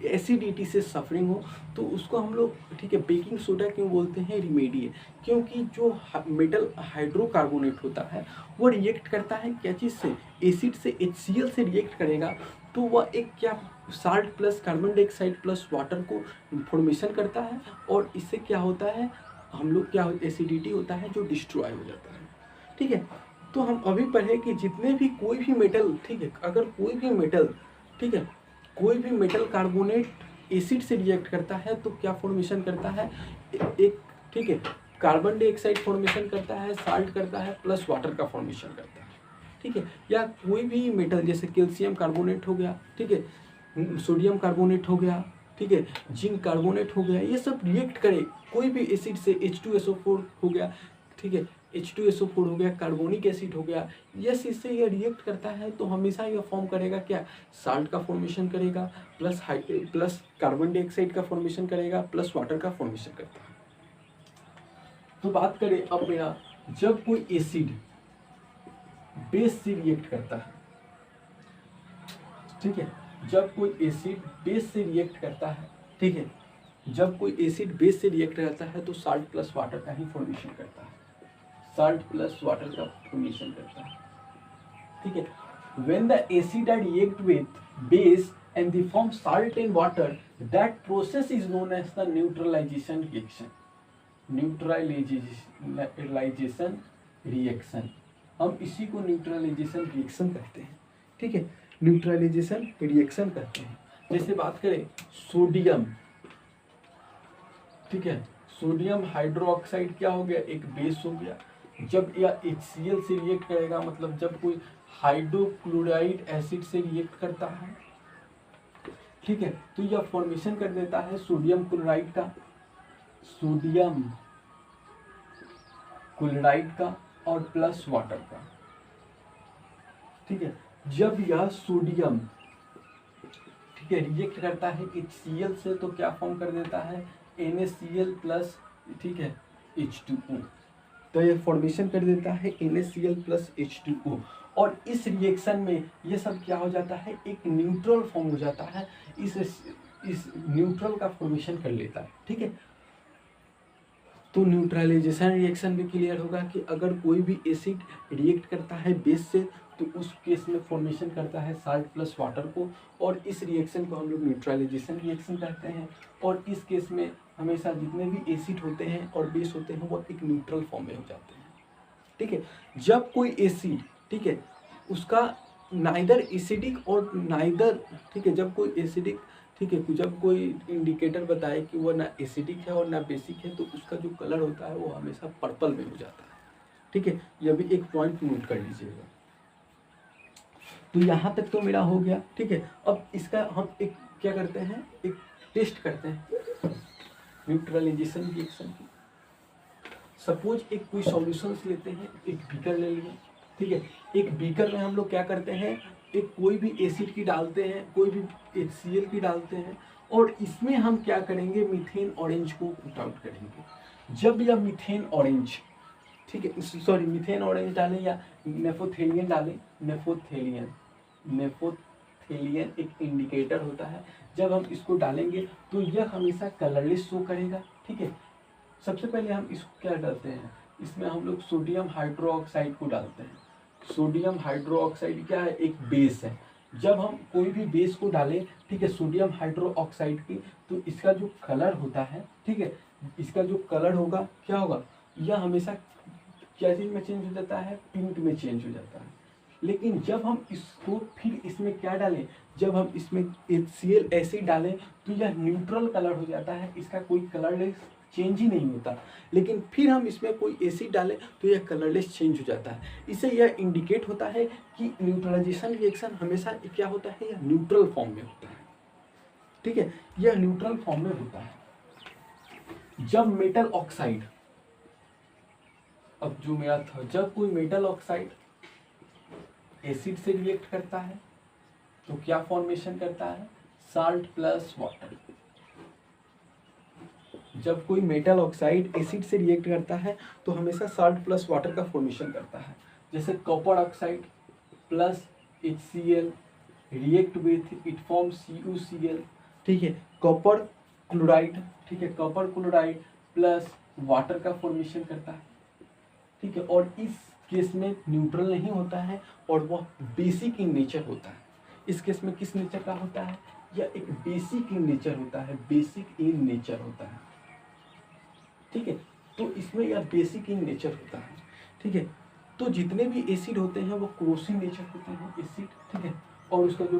एसिडिटी से सफरिंग हो तो उसको हम लोग, ठीक है, बेकिंग सोडा क्यों बोलते हैं, रेमेडी है, क्योंकि जो मेटल हाइड्रोकार्बोनेट होता है वो रिएक्ट करता है क्या चीज़ से, एसिड से, HCl से रिएक्ट करेगा तो वह एक क्या, salt plus carbon dioxide plus water को फॉर्मेशन करता है और इससे क्या होता है, हम लोग क्या, एसिडिटी होता है जो डिस्ट्रॉय हो जाता है, ठीक है। तो हम अभी पढ़े कि जितने भी कोई भी मेटल, ठीक है, अगर कोई भी मेटल, ठीक है, कोई भी मेटल कार्बोनेट एसिड से रिएक्ट करता है तो क्या फॉर्मेशन करता है, एक, ठीक है, कार्बन डाइऑक्साइड फॉर्मेशन करता है, साल्ट करता है प्लस वाटर का फॉर्मेशन करता है, ठीक है, या कोई भी मेटल जैसे कैल्शियम कार्बोनेट हो गया, ठीक है, सोडियम कार्बोनेट हो गया, ठीक है, जिंक कार्बोनेट हो गया, ये सब रिएक्ट करे कोई भी एसिड से, H2SO4 हो गया, ठीक है, H2SO4 हो गया, कार्बोनिक एसिड हो गया, यस इससे ये रिएक्ट करता है तो हमेशा ये फॉर्म करेगा क्या, साल्ट का फॉर्मेशन करेगा, प्लस कार्बन डाइऑक्साइड का फॉर्मेशन करेगा, प्लस वाटर का फॉर्मेशन करता है। तो बात करें अब मेरा, जब कोई एसिड बेस से रिएक्ट करता है, ठीक है, जब कोई एसिड बेस से रिएक्ट करता है, ठीक है, जब कोई एसिड बेस से रिएक्ट करता है तो साल्ट प्लस वाटर का ही फॉर्मेशन करता है, साल्ट प्लस वाटर का फॉर्मेशन करता है, ठीक है। When the acid react with base and they form salt and water, that process is known as the neutralization reaction. Neutralization reaction, हम इसी को न्यूट्रलाइजेशन रिएक्शन कहते हैं, ठीक है, न्यूट्रलाइजेशन रिएक्शन कहते हैं। जैसे बात करें सोडियम, ठीक है, सोडियम हाइड्रोक्साइड क्या हो गया, एक बेस हो गया, जब यह HCl से रिएक्ट करेगा, मतलब जब कोई हाइड्रोक्लोराइड एसिड से रिएक्ट करता है, ठीक है, तो यह फॉर्मेशन कर देता है सोडियम क्लोराइड का, सोडियम क्लोराइड का और प्लस वाटर का, ठीक है। जब यह सोडियम, ठीक है, रिएक्ट करता है HCl से तो क्या फॉर्म कर देता है, NaCl प्लस, ठीक है, H2O, तो ये फॉर्मेशन कर देता है NaCl प्लस H2O, और इस रिएक्शन में ये सब क्या हो जाता है, एक न्यूट्रल फॉर्म हो जाता है, इस न्यूट्रल का फॉर्मेशन कर लेता है, ठीक है। तो न्यूट्रलाइजेशन रिएक्शन भी क्लियर होगा कि अगर कोई भी एसिड रिएक्ट करता है बेस से तो उस केस में फॉर्मेशन करता है साल्ट प्लस वाटर को, और इस रिएक्शन को हम लोग न्यूट्रलाइजेशन रिएक्शन कहते हैं। और इस केस में हमेशा जितने भी एसिड होते हैं और बेस होते हैं वो एक न्यूट्रल फॉर्म में हो जाते हैं, ठीक है। जब कोई एसिड, ठीक है, उसका नाइदर एसिडिक और नाइदर, ठीक है, जब कोई एसिडिक, ठीक है, जब कोई इंडिकेटर बताए कि वो ना एसिडिक है और ना बेसिक है तो उसका जो कलर होता है वो हमेशा पर्पल में हो जाता है, ठीक है। यह भी एक पॉइंट नोट कर लीजिएगा। तो यहाँ तक तो मेरा हो गया, ठीक है। अब इसका हम एक क्या करते हैं, एक टेस्ट करते हैं न्यूट्रलाइजेशन रिएक्शन की। सपोज एक कोई सॉल्यूशंस लेते हैं, एक बीकर ले लिए, ठीक है। एक बीकर में हम लोग क्या करते हैं, एक कोई भी एसिड की डालते हैं, कोई भी HCl की डालते हैं, और इसमें हम क्या करेंगे, मीथेन ऑरेंज को पुट आउट करेंगे। जब यह मीथेन ऑरेंज, ठीक है, सॉरी मीथेन ऑरेंज डालें या नेफोथेलियन डालें, नेफोथेलियन एक इंडिकेटर होता है, जब हम इसको डालेंगे तो यह हमेशा कलरलेस शो करेगा, ठीक है। सबसे पहले हम इसको क्या डालते हैं, इसमें हम लोग सोडियम हाइड्रोक्साइड को डालते हैं। सोडियम हाइड्रोक्साइड क्या है, एक बेस है। जब हम कोई भी बेस को डालें, ठीक है, सोडियम हाइड्रोक्साइड की, तो इसका जो कलर होता है, ठीक है, इसका जो कलर होगा क्या होगा, यह हमेशा क्या चीज में चेंज हो जाता है, पिंक में चेंज हो जाता है। लेकिन जब हम इसको फिर इसमें क्या डालें, जब हम इसमें HCl एसिड डालें तो यह न्यूट्रल कलर हो जाता है, इसका कोई कलरलेस चेंज ही नहीं होता। लेकिन फिर हम इसमें कोई एसिड डालें तो यह कलरलेस चेंज हो जाता है। इससे यह इंडिकेट होता है कि न्यूट्रलाइजेशन रिएक्शन हमेशा क्या होता है, यह न्यूट्रल फॉर्म में होता है, ठीक है, यह न्यूट्रल फॉर्म में होता है। जब मेटल ऑक्साइड, अब जो मेरा था, जब कोई मेटल ऑक्साइड एसिड से रिएक्ट करता है तो क्या फॉर्मेशन करता है, साल्ट प्लस वाटर। जब कोई मेटल ऑक्साइड एसिड से रिएक्ट करता है तो हमेशा साल्ट प्लस वाटर का फॉर्मेशन करता है। जैसे copper oxide plus HCl react with it form CuCl, ठीक है, कॉपर क्लोराइड, ठीक है, कॉपर क्लोराइड प्लस वाटर का फॉर्मेशन करता है, ठीक है। और इस केस में न्यूट्रल नहीं होता है और वह बेसिक इन नेचर होता है। इस केस में किस नेचर का होता है, यह एक बेसिक इन नेचर होता है, बेसिक इन नेचर होता है, ठीक है। तो इसमें यह बेसिक इन नेचर होता है, ठीक है। तो जितने भी एसिड होते हैं वो क्रोसिन नेचर होते हैं एसिड, ठीक है। और उसका जो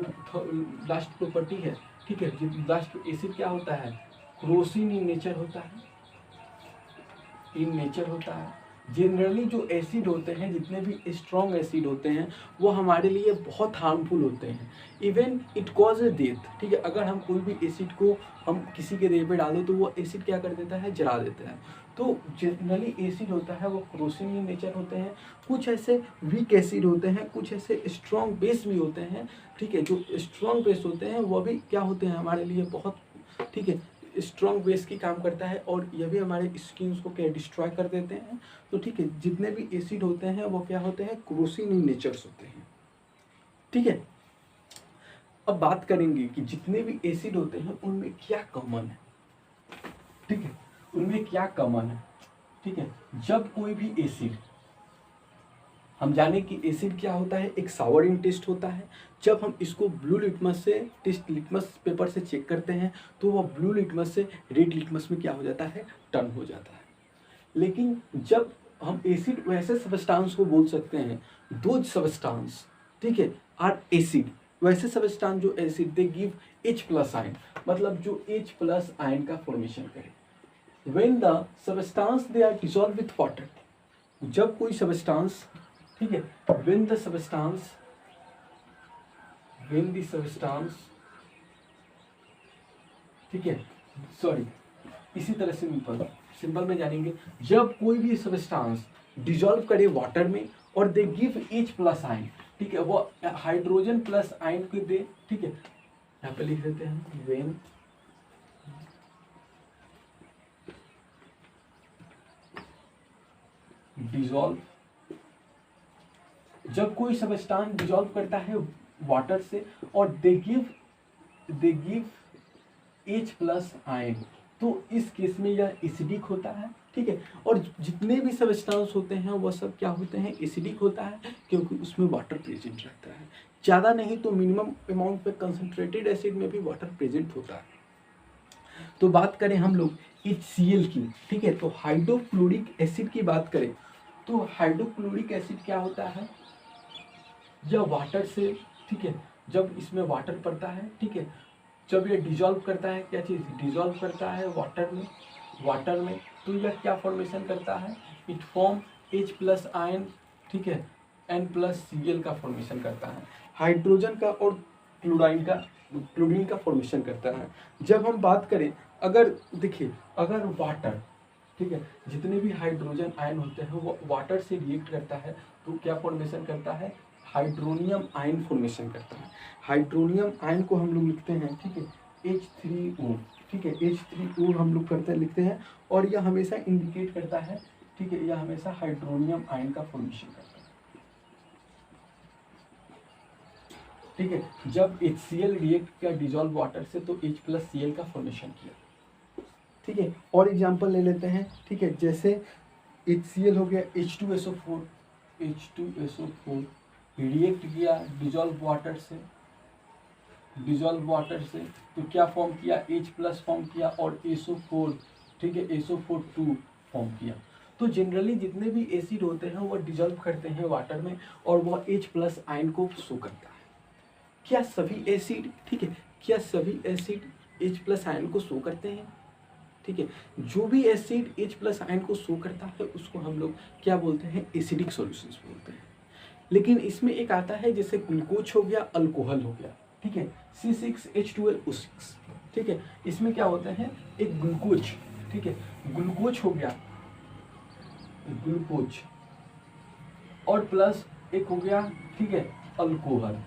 लास्ट प्रॉपर्टी है, ठीक है, लास्ट एसिड क्या होता है, क्रोसिन इन नेचर होता है, इन नेचर होता है। जनरली जो एसिड होते हैं, जितने भी स्ट्रॉन्ग एसिड होते हैं, वो हमारे लिए बहुत हार्मफुल होते हैं। Even it cause A death, ठीक है। अगर हम कोई भी एसिड को हम किसी के देह पे डालें तो वो एसिड क्या कर देता है, जला देता है। तो जनरली एसिड होता है वो क्रोसिव इन नेचर होते हैं। कुछ ऐसे वीक एसिड होते हैं, कुछ ऐसे स्ट्रॉन्ग बेस भी होते हैं, ठीक है। जो स्ट्रॉन्ग बेस होते हैं वो भी क्या होते हैं, हमारे लिए बहुत, ठीक है, स्ट्रॉन्ग बेस की काम करता है, और ये भी हमारे स्किन को क्या डिस्ट्रॉय कर देते हैं। तो ठीक है, जितने भी एसिड होते हैं वो क्या होते हैं, क्रोसिव इन नेचर्स होते हैं, ठीक है। अब बात करेंगे कि जितने भी एसिड होते हैं उनमें क्या कॉमन है, ठीक है, उनमें क्या कॉमन है, ठीक है। जब कोई भी एसिड, हम जाने कि एसिड क्या होता है, एक सावर इन टेस्ट होता है। जब हम इसको ब्लू लिटमस से टेस्ट लिटमस पेपर से चेक करते हैं तो वह ब्लू लिटमस से रेड लिटमस में क्या हो जाता है, टर्न हो जाता है। लेकिन जब हम एसिड वैसे सबस्टांस को बोल सकते हैं, दो सबस्टांस, ठीक है, आर एसिड, वैसे सबस्टांस जो acid they give H+ ion, मतलब जो H+ आयन का फॉर्मेशन करे। When the substance they are dissolve with water, जब कोई सबस्टांस, ठीक है, व्हेन द सबस्टांस ठीक है, सॉरी, इसी तरह सिंपल में जानेंगे। जब कोई भी सबस्टांस डिसॉल्व करे वाटर में और दे गिव H+ आयन, ठीक है, वो हाइड्रोजन प्लस आयन को दे, ठीक है। यहाँ पे लिख देते हैं व्हेन डिसॉल्व, जब कोई सबस्टांस डिसॉल्व करता है वाटर से और दे गिव H+ आयन, तो इस केस में यह एसिडिक होता है, ठीक है। और जितने भी सबस्टांस होते हैं वह सब क्या होते हैं, एसिडिक होता है, क्योंकि उसमें वाटर प्रेजेंट रहता है। ज़्यादा नहीं तो मिनिमम अमाउंट पे कंसंट्रेटेड एसिड में भी वाटर प्रेजेंट होता है। तो बात करें हम लोग HCl की, ठीक है, तो हाइड्रोक्लोरिक एसिड की बात करें तो हाइड्रोक्लोरिक एसिड क्या होता है, यह वाटर से, ठीक है, जब इसमें वाटर पड़ता है, ठीक है, जब ये डिसॉल्व करता है, क्या चीज़ डिसॉल्व करता है वाटर में, तो यह क्या फॉर्मेशन करता है, इट फॉर्म H+ आयन, ठीक है, N+Cl का फॉर्मेशन करता है, हाइड्रोजन का और क्लोरीन का फॉर्मेशन करता है। जब हम बात करें, अगर देखिए, अगर वाटर, ठीक है, जितने भी हाइड्रोजन आयन होते हैं वो वाटर से रिएक्ट करता है तो क्या फॉर्मेशन करता है, हाइड्रोनियम आयन फॉर्मेशन करता है। हाइड्रोनियम आयन को हम लोग लिखते हैं, ठीक है, H3O, ठीक है, H3O हम लोग लिखते हैं, और यह हमेशा इंडिकेट करता है, ठीक है, यह हमेशा हाइड्रोनियम आयन का फॉर्मेशन करता है, ठीक है। जब HCl रिएक्ट किया डिसॉल्व वाटर से तो H+Cl का फॉर्मेशन किया, ठीक है। और एग्जांपल ले लेते हैं, ठीक है, जैसे HCl हो गया H2SO4 रिएक्ट किया डिसॉल्व वाटर से तो क्या फॉर्म किया, H+ फॉर्म किया, और SO4, ठीक है, SO4 फॉर्म किया। तो जनरली जितने भी एसिड होते हैं वो डिसॉल्व करते हैं वाटर में और वह H+ आयन को शो करता है। क्या सभी एसिड, ठीक है, क्या सभी एसिड H+ आयन को शो करते हैं, ठीक है। जो भी एसिड H+ आयन को शो करता है उसको हम लोग क्या बोलते हैं, एसिडिक सॉल्यूशंस बोलते हैं। लेकिन इसमें एक आता है जैसे ग्लूकोज हो गया, अल्कोहल हो गया, ठीक है, C6H12O6, ठीक है। इसमें क्या होता है, एक ग्लूकोज, ठीक है, ग्लूकोज हो गया, ग्लूकोज, और प्लस एक हो गया, ठीक है, अल्कोहल।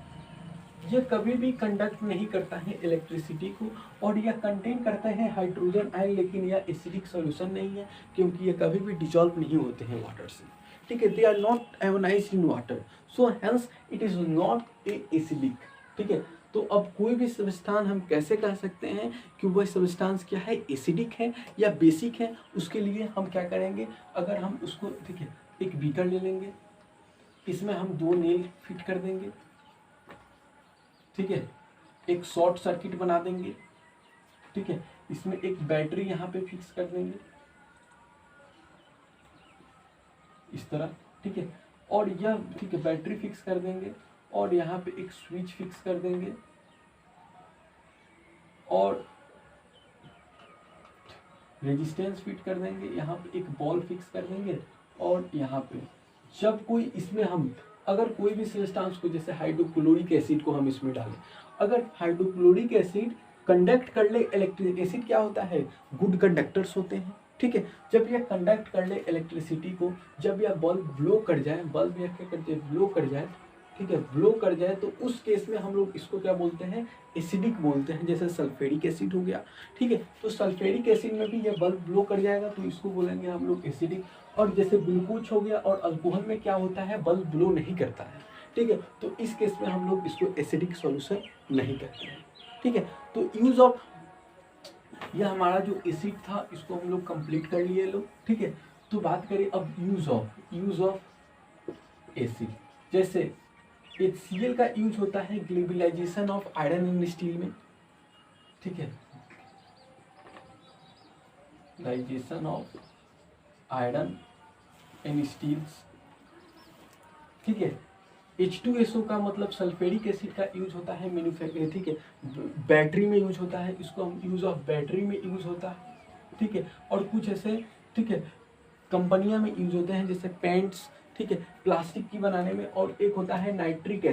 यह कभी भी कंडक्ट नहीं करता है इलेक्ट्रिसिटी को, और यह कंटेन करता है हाइड्रोजन आयन, लेकिन यह एसिडिक सॉल्यूशन नहीं है क्योंकि ये कभी भी डिसॉल्व नहीं होते हैं वाटर से, ठीक है। They are not ionized in water, so hence it is not a acidic, ठीक है। तो अब कोई भी सबस्टांस हम कैसे कह सकते हैं कि वह सबस्टांस क्या है, एसिडिक है या बेसिक है, उसके लिए हम क्या करेंगे, अगर हम उसको, ठीक है, एक बीकर ले लेंगे, इसमें हम 2 नेल फिट कर देंगे, ठीक है, एक शॉर्ट सर्किट बना देंगे, ठीक है, इसमें एक बैटरी यहाँ पे फिक्स कर देंगे इस तरह, ठीक है, और यह, ठीक है, बैटरी फिक्स कर देंगे और यहाँ पे एक स्विच फिक्स कर देंगे और रेजिस्टेंस फिट कर देंगे, यहाँ पे एक बॉल फिक्स कर देंगे और यहाँ पे जब कोई इसमें हम अगर कोई भी सब्सटेंस को जैसे हाइड्रोक्लोरिक एसिड को हम इसमें डालें, अगर हाइड्रोक्लोरिक एसिड कंडक्ट कर ले इलेक्ट्रिक एसिड क्या होता है, गुड कंडक्टर्स होते हैं, ठीक है। जब यह कंडक्ट कर ले इलेक्ट्रिसिटी को, जब यह बल्ब ब्लो कर जाए, बल्ब यह क्या करते हैं, ब्लो कर जाए, ठीक है, ब्लो कर जाए, तो उस केस में हम लोग इसको क्या बोलते हैं, एसिडिक बोलते हैं। जैसे सल्फ्यूरिक एसिड हो गया, ठीक है, तो सल्फ्यूरिक एसिड में भी ये बल्ब ब्लो कर जाएगा तो इसको बोलेंगे हम लोग एसिडिक। और जैसे ग्लूकोज हो गया और अल्कोहल में क्या होता है, बल्ब ब्लो नहीं करता है, ठीक है, तो इस केस में हम लोग इसको एसिडिक सॉल्यूशन नहीं करते हैं, ठीक है। तो यूज ऑफ, यह हमारा जो एसिड था इसको हम लोग कंप्लीट कर लिए लोग, ठीक है। तो बात करें अब यूज ऑफ एसिड। जैसे HCl का यूज होता है galvanization of iron in steel में, ठीक है, लाइजेशन ऑफ आयरन इन स्टील्स, ठीक है। H2SO का मतलब सल्फ्यूरिक एसिड का यूज होता है मैन्युफैक्चरिंग, ठीक है, बैटरी में यूज होता है, इसको हम यूज ऑफ बैटरी में यूज होता है, ठीक है। और कुछ ऐसे, ठीक है, कंपनियां में यूज होते हैं जैसे पेंट्स, ठीक है, प्लास्टिक की बनाने में। और एक होता है नाइट्रिक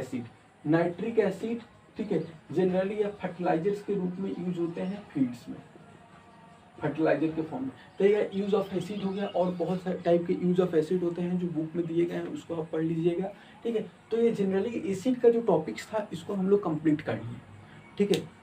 एसिड, ठीक है, जनरली या फर्टिलाइजर्स के रूप में यूज होते हैं फीड्स में, फर्टिलाइजर के फॉर्म में। तो ये यूज ऑफ एसिड हो गया, और बहुत सारे टाइप के यूज ऑफ एसिड होते हैं जो बुक में दिए गए हैं, उसको आप पढ़ लीजिएगा, ठीक है। तो ये जनरली एसिड का जो टॉपिक्स था इसको हम लोग कंप्लीट कर लिए, ठीक है।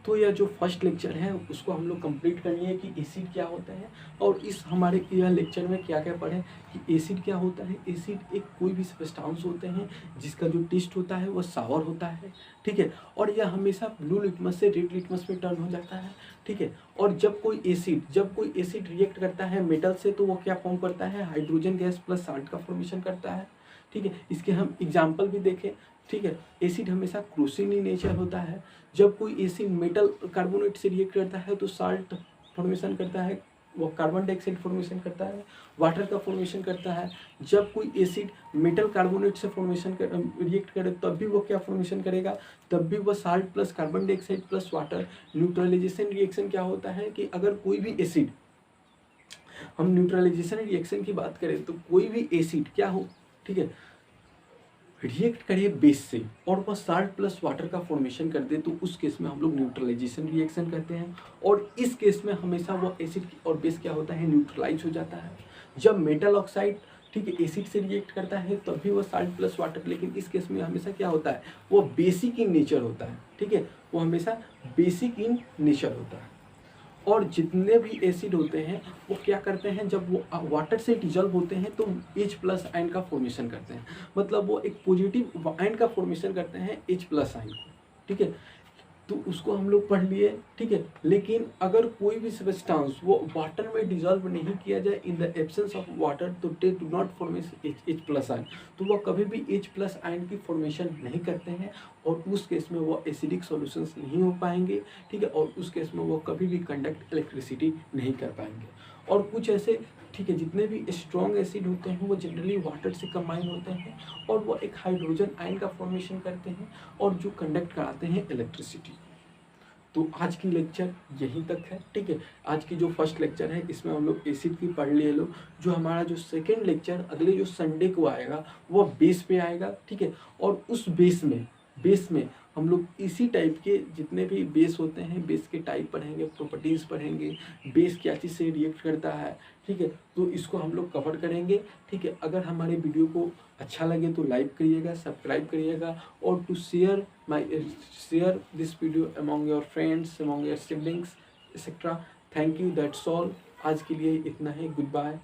तो यह जो फर्स्ट लेक्चर है उसको हम लोग कंप्लीट कर लिए कि एसिड क्या होता है, और इस हमारे यह लेक्चर में क्या क्या पढ़े कि एसिड क्या होता है। एसिड एक कोई भी सब्सटेंस होते हैं जिसका जो टेस्ट होता है वो सावर होता है, ठीक है, और यह हमेशा ब्लू लिटमस से रेड लिटमस में टर्न हो जाता है, ठीक है। और जब कोई एसिड रिएक्ट करता है मेटल से तो वो क्या फॉर्म करता है, हाइड्रोजन गैस प्लस साल्ट का फॉर्मेशन करता है, ठीक है। इसके हम एग्जाम्पल भी देखें, ठीक है। एसिड हमेशा क्रूसिंग इन नेचर होता है। जब कोई एसिड मेटल कार्बोनेट से रिएक्ट करता है तो साल्ट फॉर्मेशन करता है, वो कार्बन डाइऑक्साइड फॉर्मेशन करता है, वाटर का फॉर्मेशन करता है। जब कोई एसिड मेटल कार्बोनेट से रिएक्ट करे तब भी वो क्या फॉर्मेशन करेगा, तब भी वो salt plus carbon dioxide plus water. Neutralization reaction क्या होता है कि अगर कोई भी एसिड, हम न्यूट्रलाइजेशन रिएक्शन की बात करें तो कोई भी एसिड क्या हो, ठीक है, रिएक्ट करे बेस से और वह साल्ट प्लस वाटर का फॉर्मेशन कर दे तो उस केस में हम लोग न्यूट्रलाइजेशन रिएक्शन करते हैं। और इस केस में हमेशा वो एसिड और बेस क्या होता है, न्यूट्रलाइज हो जाता है। जब मेटल ऑक्साइड, ठीक है, एसिड से रिएक्ट करता है तब भी वो साल्ट प्लस वाटर, लेकिन इस केस में हमेशा क्या होता है, वो बेसिक इन नेचर होता है, ठीक है, वो हमेशा बेसिक इन नेचर होता है। और जितने भी एसिड होते हैं वो क्या करते हैं, जब वो वाटर से डिजॉल्व होते हैं तो H प्लस आयन का फॉर्मेशन करते हैं, मतलब वो एक पॉजिटिव आयन का फॉर्मेशन करते हैं H प्लस आयन, ठीक है। तो उसको हम लोग पढ़ लिए, ठीक है। लेकिन अगर कोई भी सब्सटेंस वो वाटर में डिजॉल्व नहीं किया जाए in the absence of water तो they do not formation H plus ion, तो वो कभी भी H प्लस आयन की फॉर्मेशन नहीं करते हैं और उस केस में वो एसिडिक सॉल्यूशंस नहीं हो पाएंगे, ठीक है, और उस केस में वो कभी भी कंडक्ट इलेक्ट्रिसिटी नहीं कर पाएंगे। और कुछ ऐसे, ठीक है, जितने भी स्ट्रॉन्ग एसिड होते हैं वो जनरली वाटर से कंबाइन होते हैं और वो एक हाइड्रोजन आयन का फॉर्मेशन करते हैं और जो कंडक्ट कराते हैं इलेक्ट्रिसिटी। तो आज की लेक्चर यहीं तक है, ठीक है। आज की जो फर्स्ट लेक्चर है इसमें हम लोग एसिड की पढ़ लिए लोग। जो हमारा जो सेकेंड लेक्चर अगले जो संडे को आएगा वो बेस पे आएगा, ठीक है। और उस बेस में हम लोग इसी टाइप के जितने भी बेस होते हैं बेस के टाइप पढ़ेंगे, प्रॉपर्टीज़ पढ़ेंगे, बेस क्या चीज़ से रिएक्ट करता है, ठीक है। तो इसको हम लोग कवर करेंगे, ठीक है। अगर हमारे वीडियो को अच्छा लगे तो लाइक करिएगा, सब्सक्राइब करिएगा और to share this video among your friends, among your siblings etcetera. Thank you, that's all. आज के लिए इतना ही, गुड बाय।